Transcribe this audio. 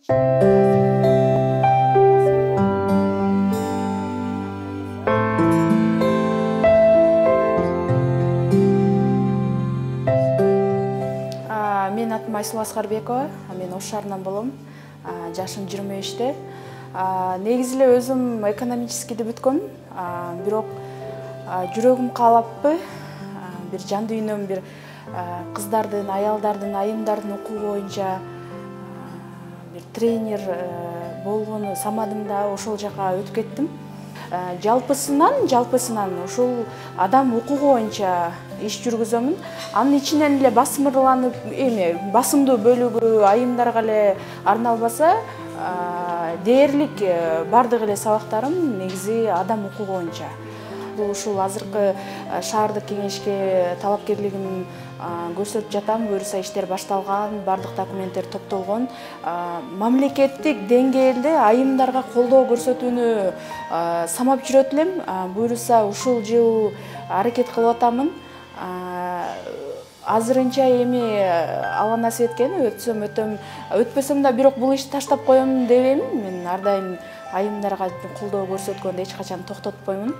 Мен атым Айсул Аскарбекова, мен Ош шаарынан болом. Жашым 25-те. Негизи эле өзүм экономическийди бүткөм, бирок жүрөгүм каалаппы, бир жан дүйнөм бир кыздардын, аялдардын, айымдардын укугу боюнча бир тренер болгону самадым да ошол жака өтүп кеттим. Жалпысынан ушул адам укугу боюнча иш жүргүзөмүн. Анын ичинен эле басымдуу бөлүгү айымдарга эле арналбаса, дээрлик бардык эле сабактарым негизи адам укугу боюнча. Ушул азыркы шаардык кеңешке талапкерлигим көрсөтүп жатам. Буюрса иштер башталган, бардык документтер топтолгон. Мамлекеттик деңгээлде айымдарга колдоо көрсөтүүнү самап жүрөт элем. Буюрса ушул жыл аракет кылып атамын. Азырынча эми Алла насип эткени өтсөм өтөм, өтпөсөм да бирок бул ишти таштап коем дебейм. Мен ар дайым айымдарга колдоо көрсөткөндө эч качан токтотпоймун.